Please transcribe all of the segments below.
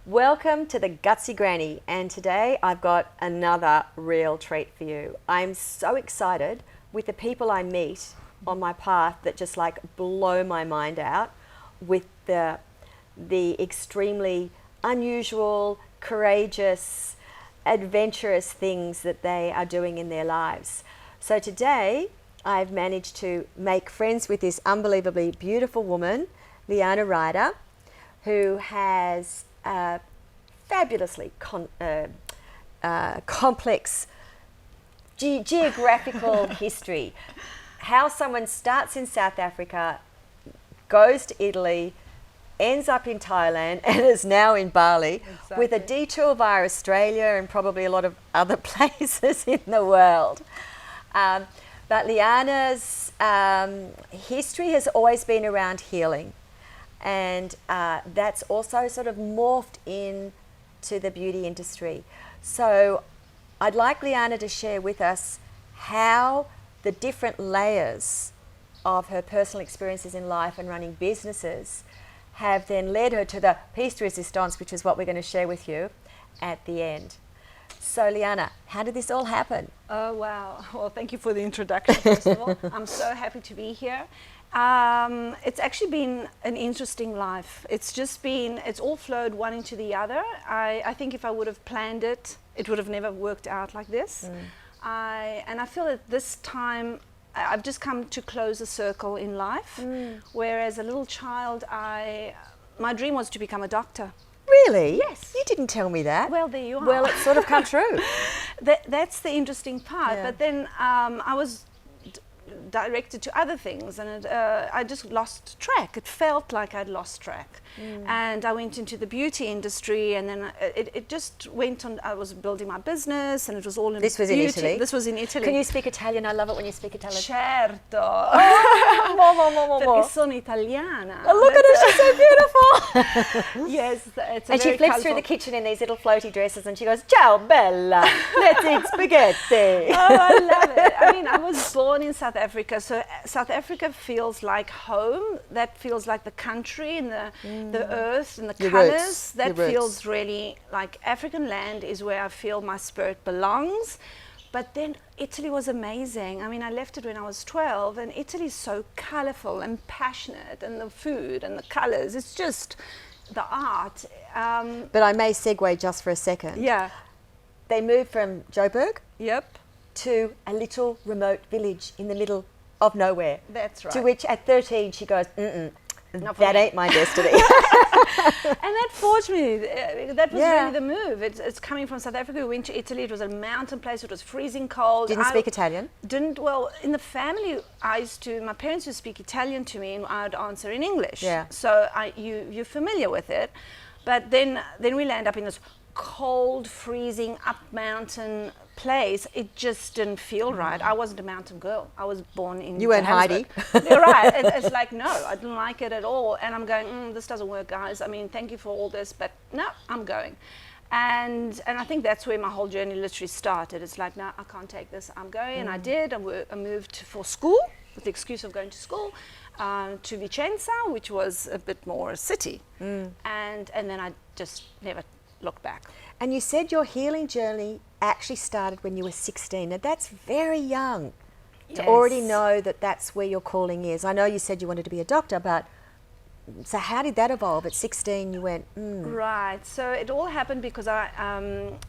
Welcome to the Gutsy Granny, and today I've got another real treat for you. I'm so excited with the people I meet on my path that just like blow my mind out with the extremely unusual, courageous, adventurous things that they are doing in their lives. So today I've managed to make friends with this unbelievably beautiful woman, Liana Rader, who has a fabulously complex geographical history. How someone starts in South Africa, goes to Italy, ends up in Thailand, and is now in Bali, with a detour via Australia and probably a lot of other places in the world. But Liana's history has always been around healing. And that's also sort of morphed into the beauty industry. So I'd like Liana to share with us how the different layers of her personal experiences in life and running businesses have then led her to the piece de resistance, which is what we're going to share with you at the end. So Liana, how did this all happen? Oh, wow. Well, thank you for the introduction, first of all. I'm so happy to be here. It's actually been an interesting life. It's all flowed one into the other. I think if I would have planned it, it would have never worked out like this. And I feel at this time, I've just come to close a circle in life. Whereas a little child, my dream was to become a doctor. Really? Yes. You didn't tell me that. Well, there you are. Well, it's sort of come true. That's the interesting part. Yeah. But then I was directed to other things, and I just lost track. It felt like I'd lost track. And I went into the beauty industry, and then it just went on. I was building my business, and it was all in This was beauty. in Italy? This was in Italy. Can you speak Italian? I love it when you speak Italian. Certo. More. Perché sono italiana. Oh, look at her, she's so beautiful. Yes, it's a And she very flips colourful. through the kitchen in these little floaty dresses and she goes, "Ciao bella, let's eat spaghetti." Oh, I love it. I mean, I was born in South Africa, so South Africa feels like home. That feels like the country and the earth and the Your colours. roots. That Your roots. feels really like African land is where I feel my spirit belongs. But then Italy was amazing. I mean, I left it when I was 12, and Italy is so colourful and passionate, and the food and the colours. It's just the art. But I may segue just for a second. Yeah. They moved from Joburg Yep. to a little remote village in the middle of nowhere. That's right. To which at 13 she goes, Not for that me." ain't my destiny. And that forced me. That was Yeah. really the move. It's coming from South Africa. We went to Italy. It was a mountain place. It was freezing cold. Didn't speak Italian? Well, in the family, my parents would speak Italian to me, and I would answer in English. Yeah. So you're familiar with it. But then we land up in this cold, freezing, up mountain place. It just didn't feel right. I wasn't a mountain girl. I was born in You weren't Heidi. Johannesburg. You're right. It's like, no, I didn't like it at all. And I'm going, this doesn't work, guys. I mean, thank you for all this, but no, I'm going. And I think that's where my whole journey literally started. It's like, no, I can't take this. I'm going. And I did. I moved for school with the excuse of going to school to Vicenza, which was a bit more a city. And then I just never looked back. And you said your healing journey actually started when you were 16. Now that's very young to already know that that's where your calling is. I know you said you wanted to be a doctor, but so how did that evolve? At 16 you went, Right. So it all happened because I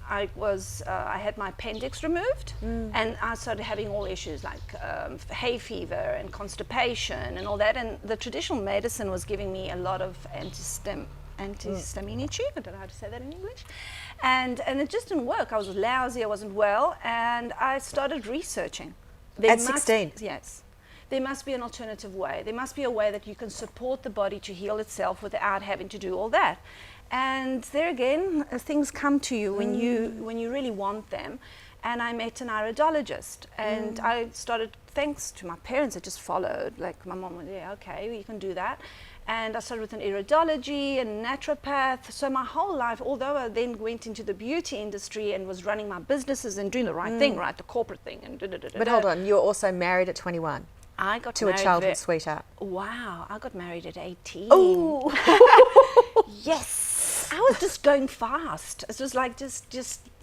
had my appendix removed, and I started having all issues like hay fever and constipation and all that. And the traditional medicine was giving me a lot of antihistaminici. I don't know how to say that in English. And it just didn't work. I was lousy. I wasn't well, and I started researching. At 16? Yes. There must be an alternative way. There must be a way that you can support the body to heal itself without having to do all that. And there again, things come to you when you really want them. And I met an iridologist, and I started, thanks to my parents, I just followed. Like my mom went, yeah, okay, you can do that. And I started with an iridology and naturopath. So my whole life, although I then went into the beauty industry and was running my businesses and doing the right thing, right, the corporate thing. And But hold on, you were also married at 21 I got to a married childhood sweetheart. Wow, I got married at 18. Oh, Yes. I was just going fast. It was like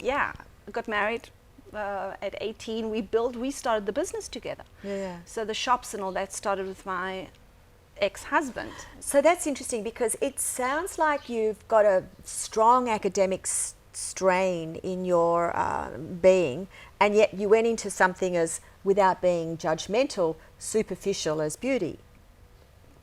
yeah. I got married at 18. We started the business together. Yeah. So the shops and all that started with my ex-husband. So that's interesting, because it sounds like you've got a strong academic strain in your being, and yet you went into something as, without being judgmental, superficial as beauty.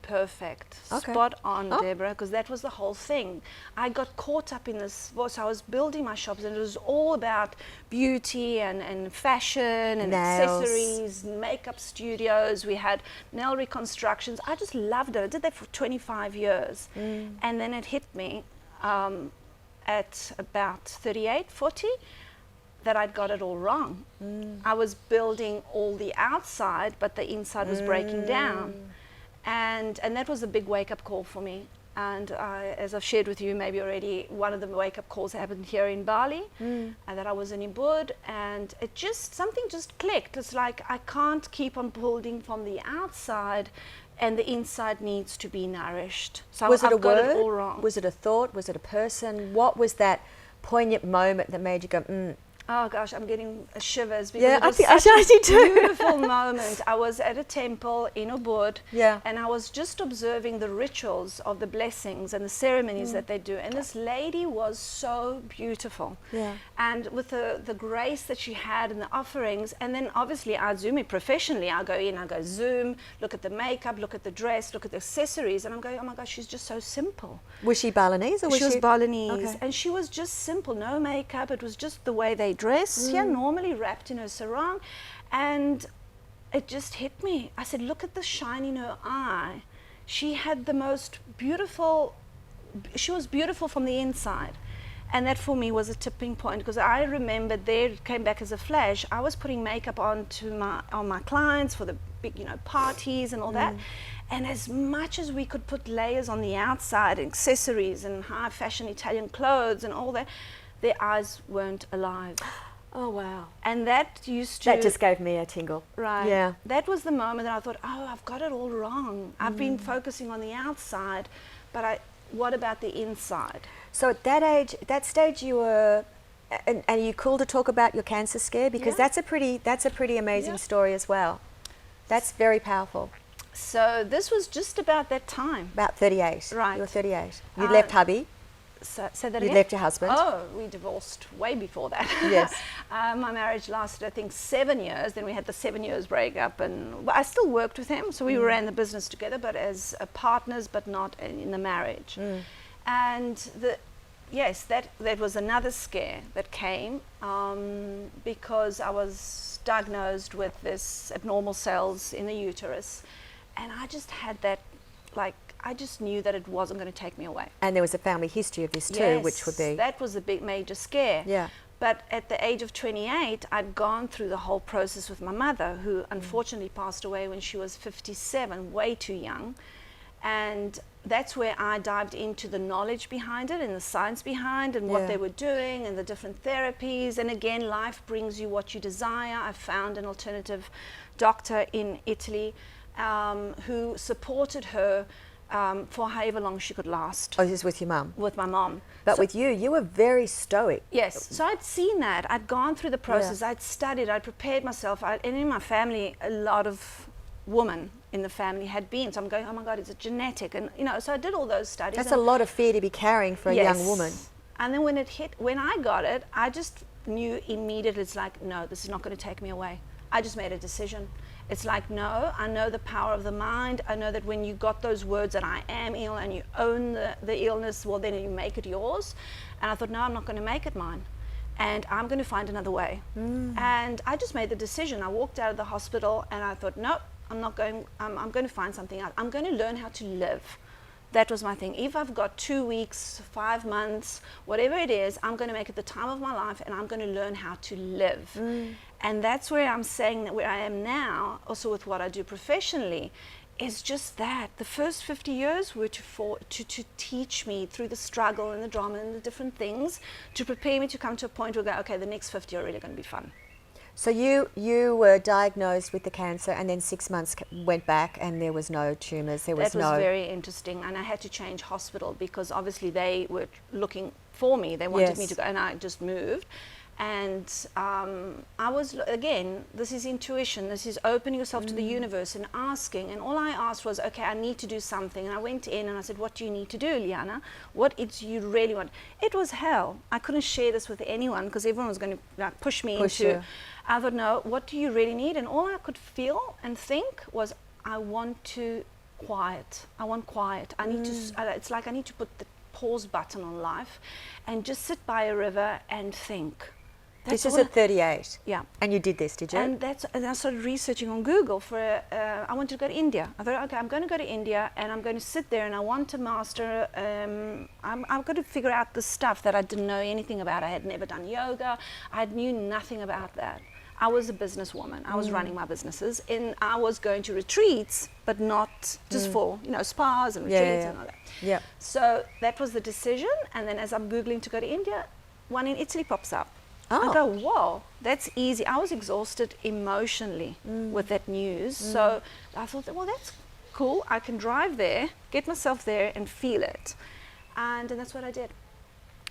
Perfect. Okay. Spot on, Deborah, because that was the whole thing. I got caught up in this. So I was building my shops, and it was all about beauty and fashion and Nails. accessories, makeup studios. We had nail reconstructions. I just loved it. I did that for 25 years. And then it hit me at about 38, 40, that I'd got it all wrong. I was building all the outside, but the inside was breaking down. And that was a big wake-up call for me. And as I've shared with you maybe already, one of the wake-up calls happened here in Bali, and that I was in Ubud, and something just clicked. It's like, I can't keep on building from the outside, and the inside needs to be nourished. So Was it a I've got word? it all wrong. Was it a thought? Was it a person? What was that poignant moment that made you go, Oh gosh, I'm getting shivers, because Yeah, it was I such see a too. beautiful moment. I was at a temple in Ubud, Yeah. and I was just observing the rituals of the blessings and the ceremonies that they do. And this lady was so beautiful. Yeah. And with the grace that she had and the offerings, and then obviously I Zoom it professionally. I go in, I go Zoom, look at the makeup, look at the dress, look at the accessories, and I'm going, oh my gosh, she's just so simple. Was she Balinese, or was She was Balinese, Okay. and she was just simple, no makeup. It was just the way they dress, normally wrapped in her sarong, and it just hit me. I said, look at the shine in her eye. She had the most beautiful, she was beautiful from the inside. And that for me was a tipping point, because I remember there, it came back as a flash, I was putting makeup on my clients for the big, parties and all that. And as much as we could put layers on the outside, accessories and high fashion Italian clothes and all that, their eyes weren't alive. Oh, wow. And that used to... That just gave me a tingle. Right. Yeah. That was the moment that I thought, oh, I've got it all wrong. I've been focusing on the outside, but what about the inside? So at that stage you were, and are you cool to talk about your cancer scare? Because Yeah. that's a pretty amazing Yeah. story as well. That's very powerful. So this was just about that time. About 38. Right. You were 38. You left hubby. So, say that You again? left your husband. Oh, we divorced way before that. Yes. My marriage lasted, I think, 7 years. Then we had the 7 years breakup, and I still worked with him. So we ran the business together, but as partners, but not in the marriage. And that was another scare that came because I was diagnosed with this abnormal cells in the uterus, and I just had that, I just knew that it wasn't going to take me away. And there was a family history of this too, which would be... that was a big major scare. Yeah. But at the age of 28, I'd gone through the whole process with my mother, who unfortunately passed away when she was 57, way too young. And that's where I dived into the knowledge behind it and the science behind and what Yeah. they were doing and the different therapies. And again, life brings you what you desire. I found an alternative doctor in Italy who supported her for however long she could last. Oh, this is with your mum. With my mom. But So- with you were very stoic. Yes, so I'd seen that. I'd gone through the process. Yeah. I'd studied. I'd prepared myself. And in my family, a lot of women in the family had been. So I'm going, oh my God, it's a genetic. And, so I did all those studies. That's a lot of fear to be carrying for a young woman. And then when I got it, I just knew immediately, it's like, no, this is not going to take me away. I just made a decision. It's like, no, I know the power of the mind. I know that when you got those words that I am ill and you own the illness, well, then you make it yours. And I thought, no, I'm not going to make it mine. And I'm going to find another way. And I just made the decision. I walked out of the hospital and I thought, no, I'm going to find something out. I'm going to learn how to live. That was my thing. If I've got 2 weeks, 5 months, whatever it is, I'm going to make it the time of my life and I'm going to learn how to live. And that's where I'm saying that where I am now, also with what I do professionally, is just that. The first 50 years were to teach me through the struggle and the drama and the different things, to prepare me to come to a point where I go, okay, the next 50 are really going to be fun. So you were diagnosed with the cancer, and then 6 months went back, and there was no tumours. That was very interesting, and I had to change hospital because obviously they were looking for me. They wanted me to go, and I just moved. And I was, again, this is intuition. This is opening yourself to the universe and asking. And all I asked was, okay, I need to do something. And I went in and I said, what do you need to do, Liana? What is you really want? It was hell. I couldn't share this with anyone because everyone was going to push me into. You. I thought, no, what do you really need? And all I could feel and think was, I want to quiet. I want quiet. I need to. It's like I need to put the pause button on life, and just sit by a river and think. This is at 38. Yeah. And you did this, did you? And I started researching on Google for, I wanted to go to India. I thought, okay, I'm going to go to India and I'm going to sit there and I want to master, I've got to figure out the stuff that I didn't know anything about. I had never done yoga. I knew nothing about that. I was a businesswoman. I was running my businesses, and I was going to retreats, but not just for, spas and retreats and all that. Yeah. So that was the decision. And then as I'm Googling to go to India, one in Italy pops up. Oh. I go, whoa, that's easy. I was exhausted emotionally with that news. So I thought, well, that's cool. I can drive there, get myself there and feel it. And that's what I did.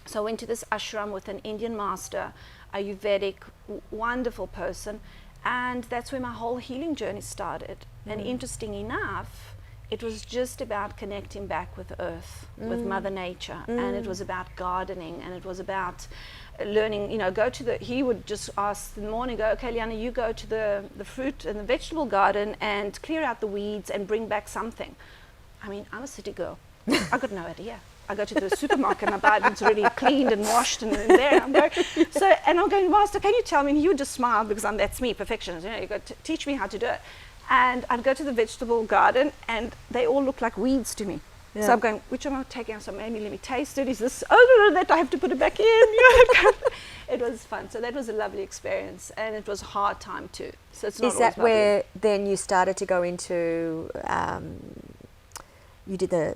So I went to this ashram with an Indian master, Ayurvedic, wonderful person. And that's where my whole healing journey started. And interesting enough, it was just about connecting back with earth, with Mother Nature. And it was about gardening, and it was about learning, he would just ask in the morning, go, okay, Liana, you go to the fruit and the vegetable garden and clear out the weeds and bring back something. I mean, I'm a city girl. I got no idea. I go to the supermarket and I buy it, and it's already cleaned and washed and there. I'm going, and I'm going, Master, can you tell me? And he would just smile because that's me, perfectionist. You got to teach me how to do it. And I'd go to the vegetable garden and they all look like weeds to me. Yeah. So I'm going, which am I taking? So maybe let me taste it. Is this, that I have to put it back in? It was fun. So that was a lovely experience, and it was a hard time too. So it's not. Is that where then you started to go into? You did the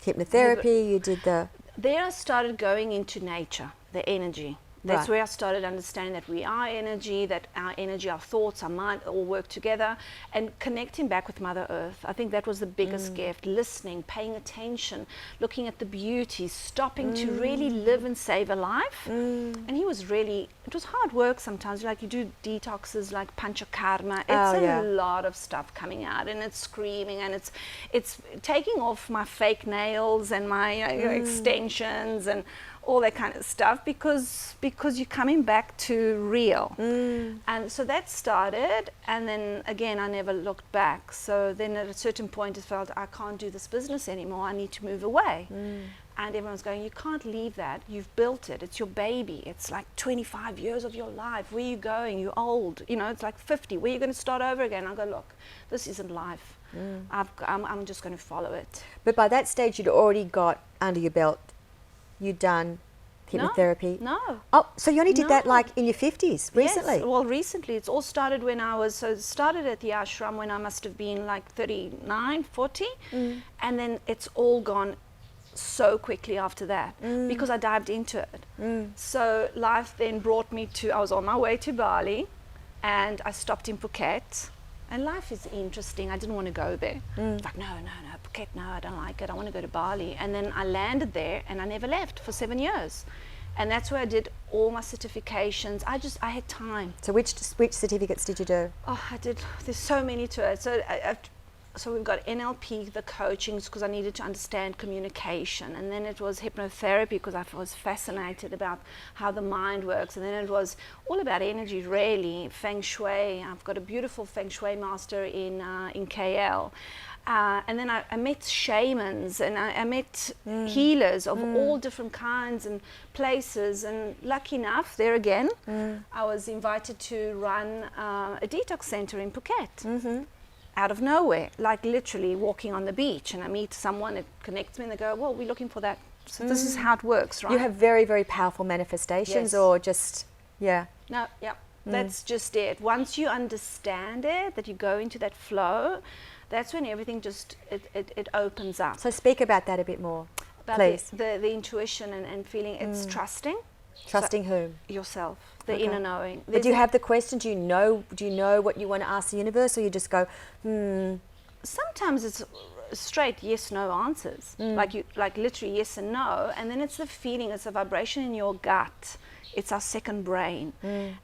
hypnotherapy. You did the. There I started going into nature, the energy. That's where I started understanding that we are energy, that our energy, our thoughts, our mind all work together, and connecting back with Mother Earth. I think that was the biggest gift, listening, paying attention, looking at the beauty, stopping to really live and save a life. And he was really, it was hard work sometimes, like you do detoxes like panchakarma. It's a lot of stuff coming out, and it's screaming, and it's taking off my fake nails and my extensions and all that kind of stuff, because you're coming back to real. And so that started, and then again I never looked back. So then at a certain point I felt, I can't do this business anymore, I need to move away. And everyone's going, you can't leave that, you've built it, it's your baby, it's like 25 years of your life, where are you going, you're old, it's like 50, where are you going to start over again? I go, look, this isn't life. I'm just going to follow it. But by that stage you'd already got under your belt, you'd done hypnotherapy? No. Oh, so you only did that like in your 50s, recently? Yes, well, recently. It's all started when it started at the ashram when I must have been like 39, 40. And then it's all gone so quickly after that because I dived into it. So life then brought me I was on my way to Bali, and I stopped in Phuket. And life is interesting. I didn't want to go there. Like, no, Phuket, no, I don't like it. I want to go to Bali. And then I landed there, and I never left for 7 years. And that's where I did all my certifications. I had time. So which certificates did you do? Oh, I did. There's so many to it. So we've got NLP, the coachings, because I needed to understand communication. And then it was hypnotherapy, because I was fascinated about how the mind works. And then it was all about energy, really. Feng Shui. I've got a beautiful Feng Shui master in KL. And then I met shamans, and I met healers of all different kinds and places. And lucky enough, there again, I was invited to run a detox center in Phuket. Out of nowhere, like literally walking on the beach, and I meet someone, it connects me, and they go, well, we're looking for that. So this is how it works, right? You have very, very powerful manifestations, or just, that's just it. Once you understand it, that you go into that flow, that's when everything just, it opens up. So speak about that a bit more, about please. The intuition and feeling, it's trusting. Trusting whom? Yourself, the Okay. inner knowing. But do you have the question? Do you know what you want to ask the universe, or you just go, Sometimes it's straight yes/no answers, like literally yes and no, and then it's the feeling, it's a vibration in your gut. It's our second brain,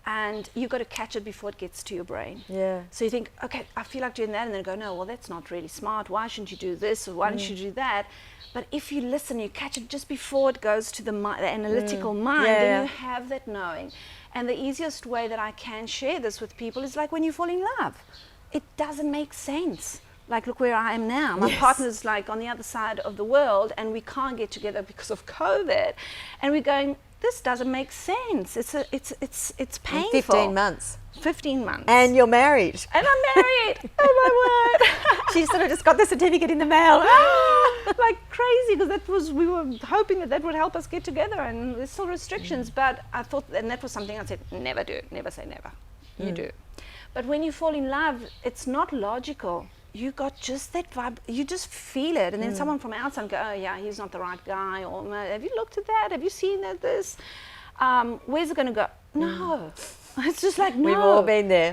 and you've got to catch it before it gets to your brain. Yeah. So you think, okay, I feel like doing that, and then go, no, well, that's not really smart. Why shouldn't you do this, or why don't you do that? But if you listen, you catch it just before it goes to the analytical mind, then you have that knowing. And the easiest way that I can share this with people is like when you fall in love. It doesn't make sense. Like, look where I am now. My partner's like on the other side of the world, and we can't get together because of COVID. And we're going, this doesn't make sense. It's painful. 15 months. 15 months. And you're married. And I'm married. Oh my word. She sort of just got the certificate in the mail. Like crazy, because we were hoping that would help us get together, and there's still restrictions. But I thought, and that was something I said, never do, never say never. You do. But when you fall in love, it's not logical. You got just that vibe, you just feel it, and then someone from outside go, oh yeah, he's not the right guy, or have you looked at that, have you seen this, where's it going to go? No. It's just like, no. We've all been there.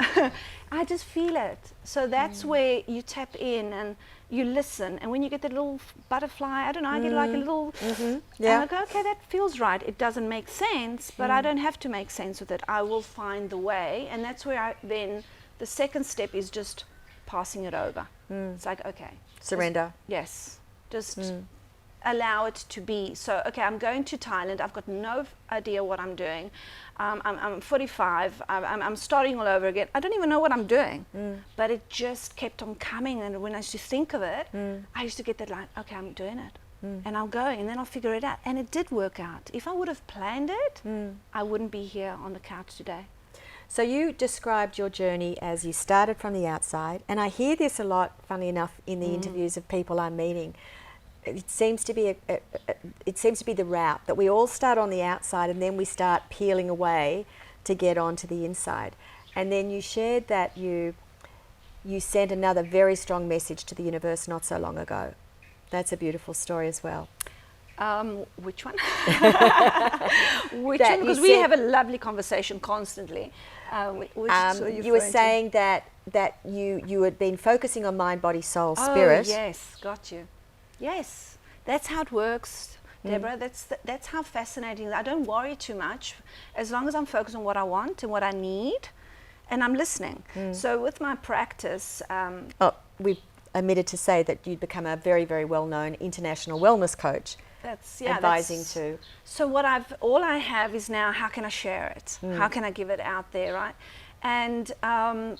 I just feel it. So that's where you tap in and you listen, and when you get that little butterfly, I don't know, I get like a little, and I go, okay, that feels right. It doesn't make sense, but I don't have to make sense with it. I will find the way, and that's where then the second step is just passing it over. It's like, okay, surrender. Just allow it to be. So, okay, I'm going to Thailand. I've got no idea what I'm doing. I'm 45. I'm starting all over again. I don't even know what I'm doing. But it just kept on coming. And when I used to think of it, I used to get that like, okay, I'm doing it. And I'll go, and then I'll figure it out. And it did work out. If I would have planned it, I wouldn't be here on the couch today. So you described your journey as you started from the outside, and I hear this a lot, funnily enough, in the interviews of people I'm meeting. It seems to be the route that we all start on the outside, and then we start peeling away to get onto the inside. And then you shared that you sent another very strong message to the universe not so long ago. That's a beautiful story as well. Which one? Which one? Because we have a lovely conversation constantly. You were saying that you had been focusing on mind, body, soul, spirit. Oh, yes, got you. Yes, that's how it works, Deborah. That's how fascinating. I don't worry too much, as long as I'm focused on what I want and what I need, and I'm listening. So with my practice, we've omitted to say that you'd become a very, very well-known international wellness coach. Advising to. So all I have is now, how can I share it? How can I give it out there, right? And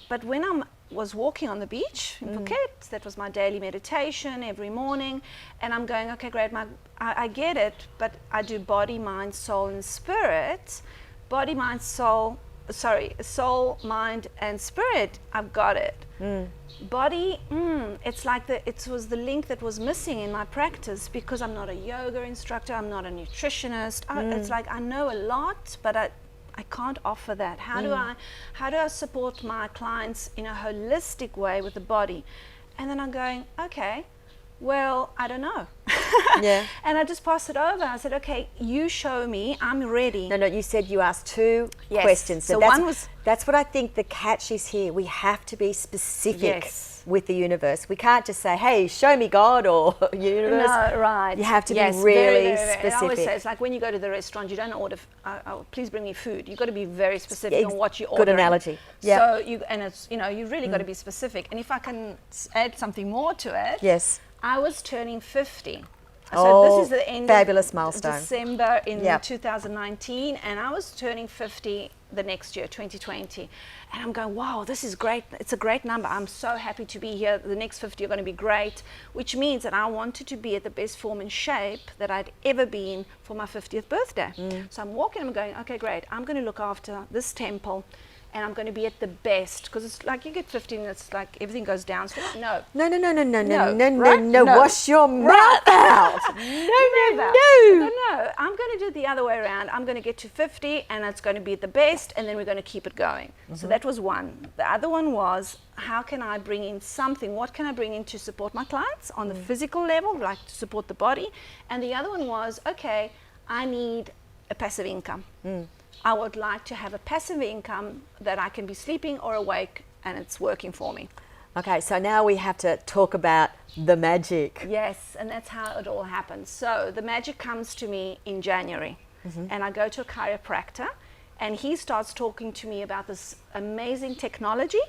but when I was walking on the beach in Phuket, that was my daily meditation every morning, and I'm going, okay, great, I get it, but I do body, mind, soul, and spirit. Body, mind, soul, mind, and spirit. I've got it. Body, it's like it was the link that was missing in my practice, because I'm not a yoga instructor, I'm not a nutritionist. It's like I know a lot, but I can't offer that. How do I support my clients in a holistic way with the body? And then I'm going, okay, well, I don't know. And I just passed it over. I said, okay, you show me, I'm ready. No, you said you asked two questions. So that's what I think the catch is here. We have to be specific with the universe. We can't just say, hey, show me God or universe. No, right. You have to be really specific. I always say, it's like when you go to the restaurant, you don't order, please bring me food. You've got to be very specific on what you order. Good analogy. So you really got to be specific. And if I can add something more to it. Yes. I was turning 50. So this is the end fabulous of milestone. December in 2019, and I was turning 50 the next year, 2020. And I'm going, wow, this is great. It's a great number. I'm so happy to be here. The next 50 are going to be great, which means that I wanted to be at the best form and shape that I'd ever been for my 50th birthday. So I'm walking, I'm going, okay, great. I'm going to look after this temple, and I'm going to be at the best, because it's like you get 50 and it's like everything goes down. So no. Wash your mouth out. No. I'm going to do it the other way around. I'm going to get to 50 and it's going to be at the best, and then we're going to keep it going. So that was one. The other one was, how can I bring in something? What can I bring in to support my clients on the physical level, like to support the body? And the other one was, okay, I need a passive income. I would like to have a passive income that I can be sleeping or awake and it's working for me. Okay, so now we have to talk about the magic. Yes, and that's how it all happens. So the magic comes to me in January, and I go to a chiropractor, and he starts talking to me about this amazing technology.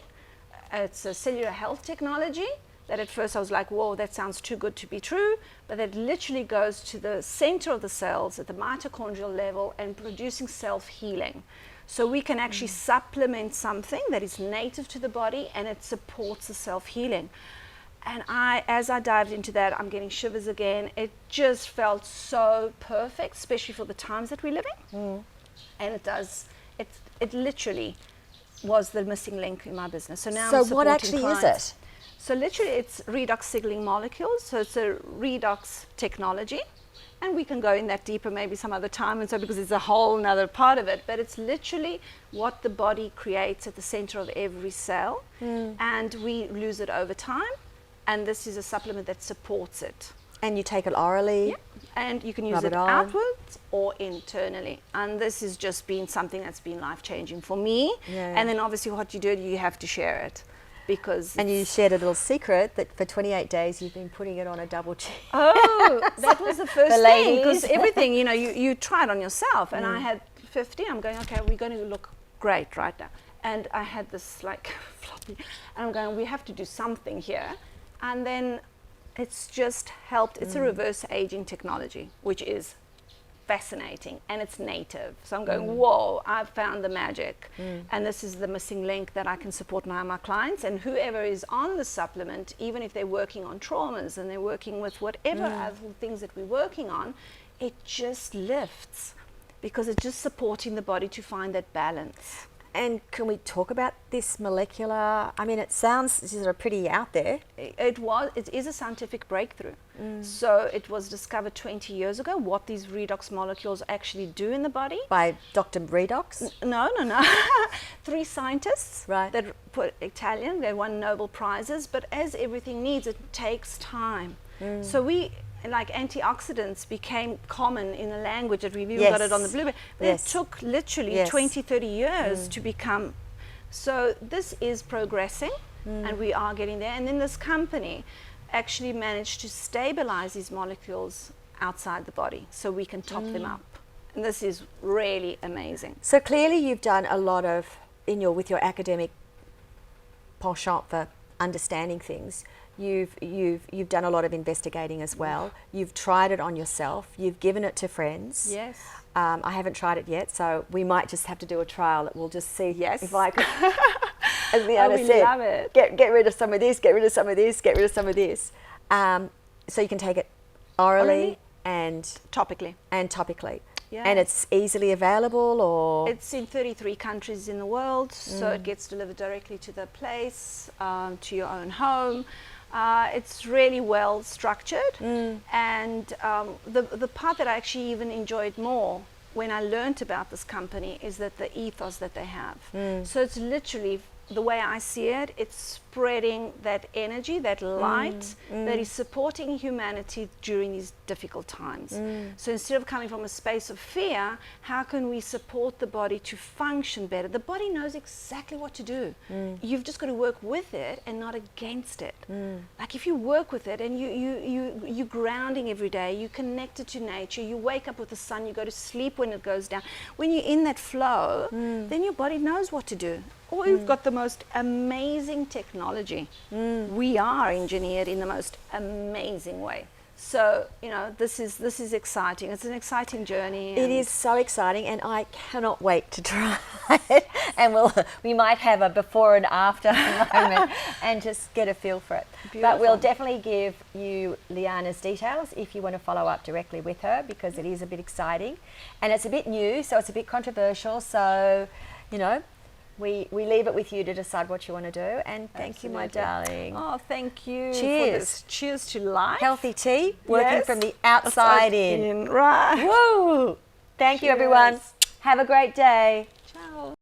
It's a cellular health technology that at first I was like, whoa, that sounds too good to be true, but it literally goes to the center of the cells at the mitochondrial level and producing self-healing. So we can actually supplement something that is native to the body and it supports the self-healing. And as I dived into that, I'm getting shivers again. It just felt so perfect, especially for the times that we're living. And it literally was the missing link in my business. So now I'm supporting what actually clients. is it? So literally it's redox signaling molecules. So it's a redox technology. And we can go in that deeper maybe some other time, and so because it's a whole nother part of it, but it's literally what the body creates at the center of every cell, and we lose it over time, and this is a supplement that supports it. And you take it orally? Yeah. And you can use it outwards or internally, and this has just been something that's been life-changing for me. And then obviously what you do, you have to share it. And you shared a little secret that for 28 days you've been putting it on a double chin. Oh, that was the first thing, because everything, you try it on yourself, and I had 50. I'm going, okay, we're going to look great right now. And I had this like floppy, and I'm going, we have to do something here. And then it's just helped. It's a reverse aging technology, which is fascinating, and it's native. So I'm going, whoa, I've found the magic. And this is the missing link that I can support my clients, and whoever is on the supplement, even if they're working on traumas and they're working with whatever other things that we're working on, it just lifts, because it's just supporting the body to find that balance. And can we talk about this molecular? I mean, it sounds sort of pretty out there. It is a scientific breakthrough. So it was discovered 20 years ago what these redox molecules actually do in the body. By Dr. Redox? No. 3 scientists that put Italian, they won Nobel Prizes, but as everything needs, it takes time. So like antioxidants became common in the language that we've even got it on the blueberry, but it took literally 20, 30 years to become. So this is progressing, and we are getting there. And then this company actually managed to stabilize these molecules outside the body so we can top them up. And this is really amazing. So clearly you've done a lot of, with your academic penchant for understanding things, you've done a lot of investigating as well. You've tried it on yourself. You've given it to friends. Yes. I haven't tried it yet, so we might just have to do a trial that we'll just see if I could, as Liana said, love it. Get rid of some of this, get rid of some of this, get rid of some of this. So you can take it orally and topically. Yeah. And it's easily available, or? It's in 33 countries in the world, so it gets delivered directly to the place, to your own home. It's really well structured, and the part that I actually even enjoyed more when I learned about this company is that the ethos that they have. So it's literally, the way I see it, it's spreading that energy, that light that is supporting humanity during these difficult times. So instead of coming from a space of fear, how can we support the body to function better? The body knows exactly what to do. You've just got to work with it and not against it. Like if you work with it and you're grounding every day, you connected to nature, you wake up with the sun, you go to sleep when it goes down. When you're in that flow, then your body knows what to do. Or you've got the most amazing technology. We are engineered in the most amazing way. So, this is exciting. It's an exciting journey. It is so exciting, and I cannot wait to try it. And we might have a before and after moment and just get a feel for it. Beautiful. But we'll definitely give you Liana's details if you want to follow up directly with her, because it is a bit exciting. And it's a bit new, so it's a bit controversial. So, we leave it with you to decide what you want to do. And thank you, my darling. Oh, thank you. Cheers. For this. Cheers to life. Healthy tea, working from the outside in. Right. Woo! Thank you, everyone. Have a great day. Ciao.